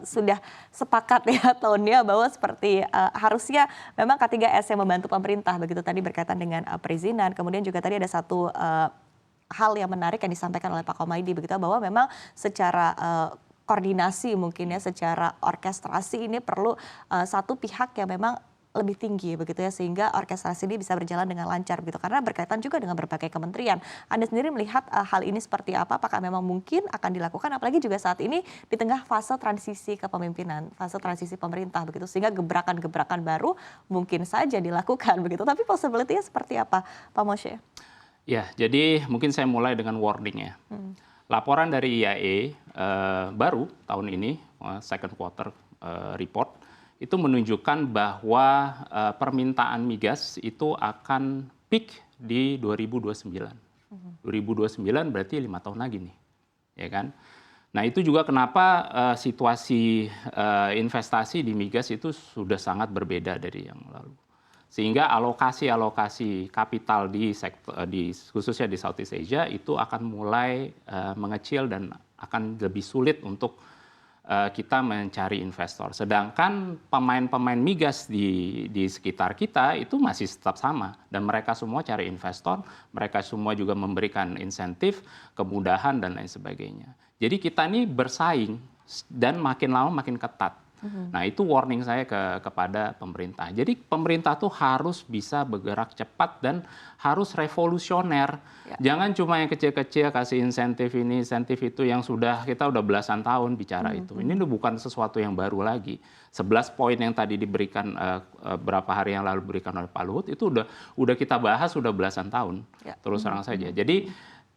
sudah sepakat ya tone-nya bahwa seperti harusnya memang K3S yang membantu pemerintah begitu tadi berkaitan dengan perizinan. Kemudian juga tadi ada satu hal yang menarik yang disampaikan oleh Pak Komaydi begitu bahwa memang secara koordinasi mungkin ya secara orkestrasi ini perlu satu pihak yang memang lebih tinggi begitu ya sehingga orkestrasi ini bisa berjalan dengan lancar begitu karena berkaitan juga dengan berbagai kementerian. Anda sendiri melihat hal ini seperti apa? Apakah memang mungkin akan dilakukan apalagi juga saat ini di tengah fase transisi kepemimpinan, fase transisi pemerintah begitu sehingga gebrakan-gebrakan baru mungkin saja dilakukan begitu. Tapi possibility-nya seperti apa, Pak Moshe? Ya, jadi mungkin saya mulai dengan warning ya. Laporan dari IAE baru tahun ini second quarter report itu menunjukkan bahwa permintaan migas itu akan peak di 2029. 2029 berarti 5 tahun lagi nih, ya kan? Nah itu juga kenapa situasi investasi di migas itu sudah sangat berbeda dari yang lalu. Sehingga alokasi kapital khususnya di Southeast Asia itu akan mulai mengecil dan akan lebih sulit untuk kita mencari investor. Sedangkan pemain-pemain migas di sekitar kita itu masih tetap sama. Dan mereka semua cari investor, mereka semua juga memberikan insentif, kemudahan, dan lain sebagainya. Jadi kita ini bersaing dan makin lama makin ketat. Nah itu warning saya kepada pemerintah. Jadi pemerintah tuh harus bisa bergerak cepat dan harus revolusioner. Ya. Jangan cuma yang kecil-kecil kasih insentif ini, insentif itu yang kita udah belasan tahun bicara itu. Ini bukan sesuatu yang baru lagi. 11 poin yang tadi diberikan berapa hari yang lalu diberikan oleh Pak Luhut itu udah kita bahas udah belasan tahun. Ya. Terus terang saja. Jadi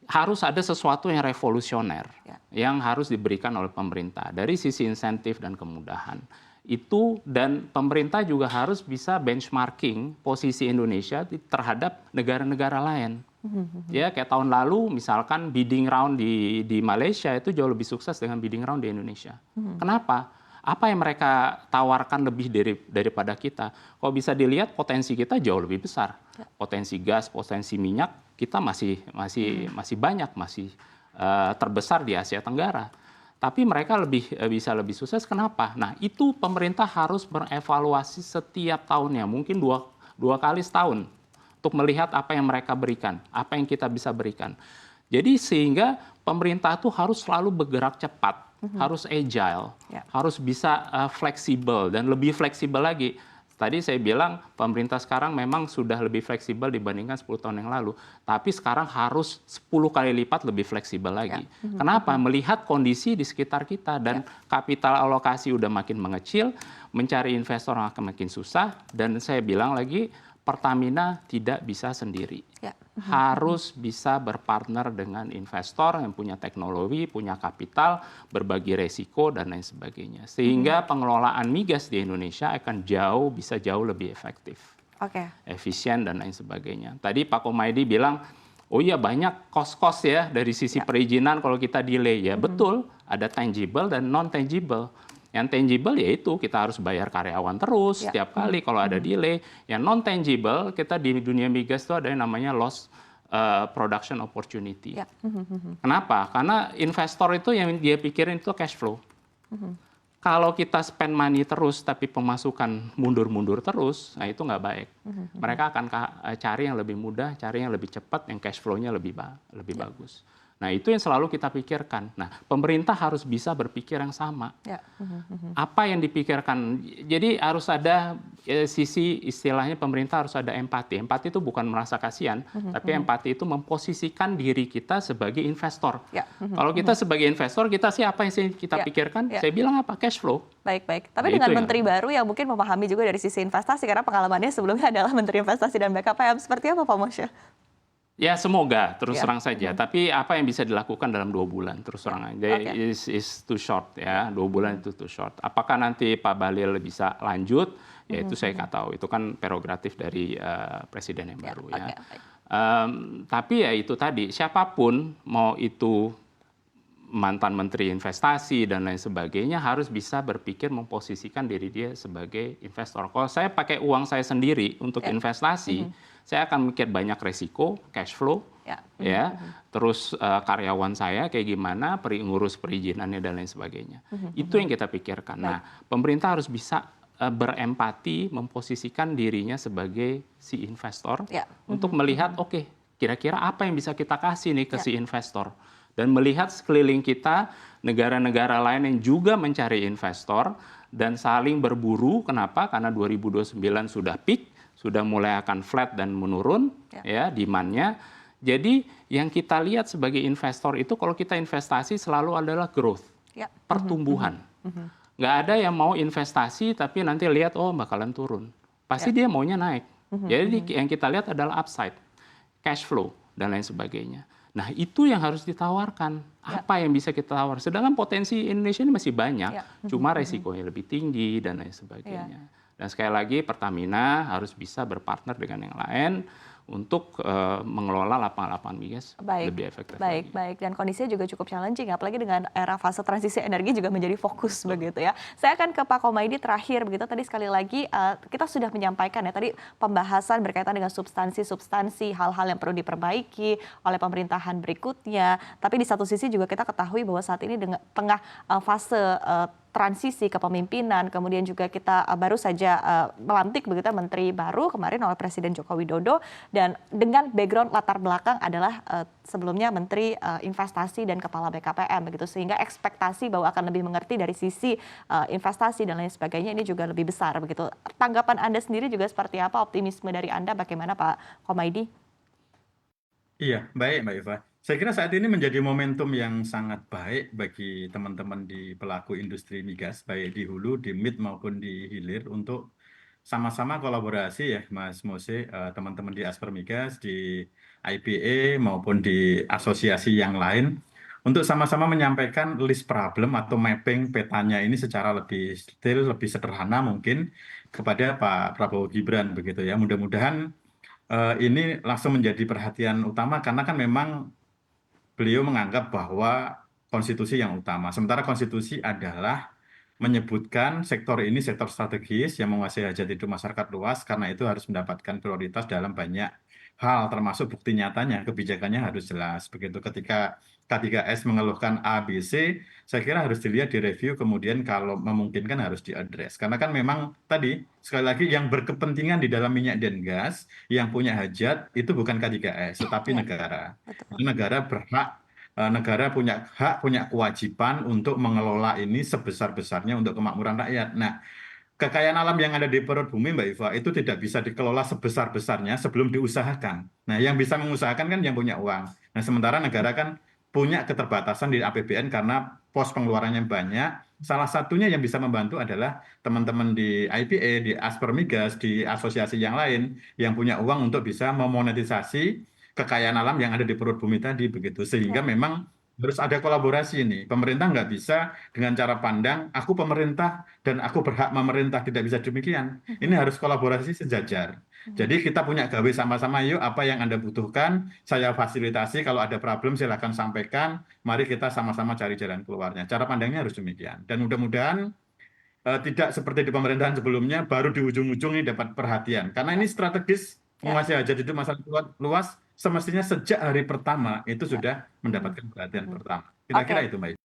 harus ada sesuatu yang revolusioner yang harus diberikan oleh pemerintah dari sisi insentif dan kemudahan itu, dan pemerintah juga harus bisa benchmarking posisi Indonesia terhadap negara-negara lain. Ya kayak tahun lalu misalkan bidding round di Malaysia itu jauh lebih sukses dengan bidding round di Indonesia. Kenapa? Apa yang mereka tawarkan lebih daripada kita? Kalau bisa dilihat potensi kita jauh lebih besar. Potensi gas, potensi minyak kita masih banyak, masih terbesar di Asia Tenggara. Tapi mereka bisa lebih sukses. Kenapa? Nah itu pemerintah harus berevaluasi setiap tahunnya, mungkin dua kali setahun untuk melihat apa yang mereka berikan, apa yang kita bisa berikan. Jadi sehingga pemerintah itu harus selalu bergerak cepat. Harus agile, harus bisa fleksibel dan lebih fleksibel lagi. Tadi saya bilang pemerintah sekarang memang sudah lebih fleksibel dibandingkan 10 tahun yang lalu. Tapi sekarang harus 10 kali lipat lebih fleksibel lagi. Kenapa? Melihat kondisi di sekitar kita dan kapital alokasi udah makin mengecil, mencari investor akan makin susah. Dan saya bilang lagi, Pertamina tidak bisa sendiri. Harus bisa berpartner dengan investor yang punya teknologi, punya kapital, berbagi resiko, dan lain sebagainya. Sehingga pengelolaan migas di Indonesia akan bisa jauh lebih efektif. Efisien, dan lain sebagainya. Tadi Pak Komaydi bilang, oh iya banyak cost-cost ya dari sisi perizinan kalau kita delay. Ya betul, ada tangible dan non-tangible. Yang tangible yaitu kita harus bayar karyawan terus setiap kali kalau ada delay. Yang non-tangible kita di dunia migas itu ada yang namanya loss production opportunity. Kenapa? Karena investor itu yang dia pikirin itu cash flow. Kalau kita spend money terus tapi pemasukan mundur-mundur terus, nah itu nggak baik. Mereka akan cari yang lebih mudah, cari yang lebih cepat, yang cash flow-nya lebih bagus. Nah itu yang selalu kita pikirkan. Nah pemerintah harus bisa berpikir yang sama. Apa yang dipikirkan? Jadi harus ada sisi istilahnya pemerintah harus ada empati. Empati itu bukan merasa kasihan, tapi empati itu memposisikan diri kita sebagai investor. Kalau kita sebagai investor, kita apa yang kita pikirkan? Saya bilang apa? Cash flow. Baik. Tapi dengan menteri baru yang mungkin memahami juga dari sisi investasi, karena pengalamannya sebelumnya adalah Menteri Investasi dan BKPM. Seperti apa Pak Moshe? Ya semoga terus terang saja. Tapi apa yang bisa dilakukan dalam 2 bulan terus terang aja is too short ya. 2 bulan itu too short. Apakah nanti Pak Bahlil bisa lanjut? Ya itu saya nggak tahu. Itu kan prerogatif dari presiden yang baru ya. Tapi ya itu tadi siapapun mau itu mantan menteri investasi dan lain sebagainya harus bisa berpikir memposisikan diri dia sebagai investor. Kalau saya pakai uang saya sendiri untuk investasi, saya akan mikir banyak resiko, cash flow, ya, terus karyawan saya kayak gimana, ngurus perizinannya dan lain sebagainya. Itu yang kita pikirkan. Nah, pemerintah harus bisa berempati, memposisikan dirinya sebagai si investor untuk melihat, oke, kira-kira apa yang bisa kita kasih nih ke si investor. Dan melihat sekeliling kita, negara-negara lain yang juga mencari investor dan saling berburu. Kenapa? Karena 2029 sudah peak, sudah mulai akan flat dan menurun ya demand-nya. Jadi yang kita lihat sebagai investor itu kalau kita investasi selalu adalah growth, pertumbuhan. Nggak ada yang mau investasi tapi nanti lihat oh bakalan turun. Pasti dia maunya naik. Jadi yang kita lihat adalah upside, cash flow dan lain sebagainya. Nah itu yang harus ditawarkan. Apa yang bisa kita tawar? Sedangkan potensi Indonesia ini masih banyak, cuma resikonya lebih tinggi dan lain sebagainya. Dan sekali lagi Pertamina harus bisa berpartner dengan yang lain untuk mengelola lapangan-lapangan migas lebih efektif lagi. Baik. Dan kondisinya juga cukup challenging, apalagi dengan era fase transisi energi juga menjadi fokus begitu ya. Saya akan ke Pak Komaydi terakhir begitu. Tadi sekali lagi kita sudah menyampaikan ya tadi pembahasan berkaitan dengan substansi hal-hal yang perlu diperbaiki oleh pemerintahan berikutnya. Tapi di satu sisi juga kita ketahui bahwa saat ini dengan tengah fase transisi kepemimpinan, kemudian juga kita baru saja melantik begitu menteri baru kemarin oleh Presiden Joko Widodo, dan dengan background latar belakang adalah sebelumnya Menteri Investasi dan Kepala BKPM begitu, sehingga ekspektasi bahwa akan lebih mengerti dari sisi investasi dan lain sebagainya ini juga lebih besar begitu. Tanggapan Anda sendiri juga seperti apa, optimisme dari Anda bagaimana Pak Komaydi? Iya, baik Mbak Eva. Saya kira saat ini menjadi momentum yang sangat baik bagi teman-teman di pelaku industri migas, baik di hulu, di mid maupun di hilir, untuk sama-sama kolaborasi ya Mas Mose, teman-teman di Asper Migas, di IPA maupun di asosiasi yang lain, untuk sama-sama menyampaikan list problem atau mapping petanya ini secara lebih detail, lebih sederhana mungkin kepada Pak Prabowo Gibran begitu ya. Mudah-mudahan ini langsung menjadi perhatian utama karena kan memang beliau menganggap bahwa konstitusi yang utama. Sementara konstitusi adalah menyebutkan sektor ini sektor strategis yang menguasai hajat hidup masyarakat luas, karena itu harus mendapatkan prioritas dalam banyak hal, termasuk bukti nyatanya, kebijakannya harus jelas. Begitu ketika K3S mengeluhkan A, B, C, saya kira harus dilihat, direview, kemudian kalau memungkinkan harus diadres. Karena kan memang tadi, sekali lagi, yang berkepentingan di dalam minyak dan gas, yang punya hajat, itu bukan K3S, tetapi negara. Negara berhak, negara punya hak, punya kewajiban untuk mengelola ini sebesar-besarnya untuk kemakmuran rakyat. Nah, kekayaan alam yang ada di perut bumi, Mbak Iva, itu tidak bisa dikelola sebesar-besarnya sebelum diusahakan. Nah, yang bisa mengusahakan kan yang punya uang. Nah, sementara negara kan punya keterbatasan di APBN karena pos pengeluarannya banyak. Salah satunya yang bisa membantu adalah teman-teman di IPA, di Asper Migas, di asosiasi yang lain yang punya uang untuk bisa memonetisasi kekayaan alam yang ada di perut bumi tadi begitu. Sehingga memang harus ada kolaborasi ini. Pemerintah nggak bisa dengan cara pandang, aku pemerintah dan aku berhak memerintah, tidak bisa demikian. Ini harus kolaborasi sejajar. Jadi kita punya gawe sama-sama, yuk apa yang Anda butuhkan, saya fasilitasi, kalau ada problem silahkan sampaikan, mari kita sama-sama cari jalan keluarnya. Cara pandangnya harus demikian. Dan mudah-mudahan tidak seperti di pemerintahan sebelumnya, baru di ujung-ujung ini dapat perhatian. Karena ini strategis, menguasai hajat hidup masyarakat luas, semestinya sejak hari pertama itu sudah mendapatkan perhatian pertama. Kira-kira itu, Mbak.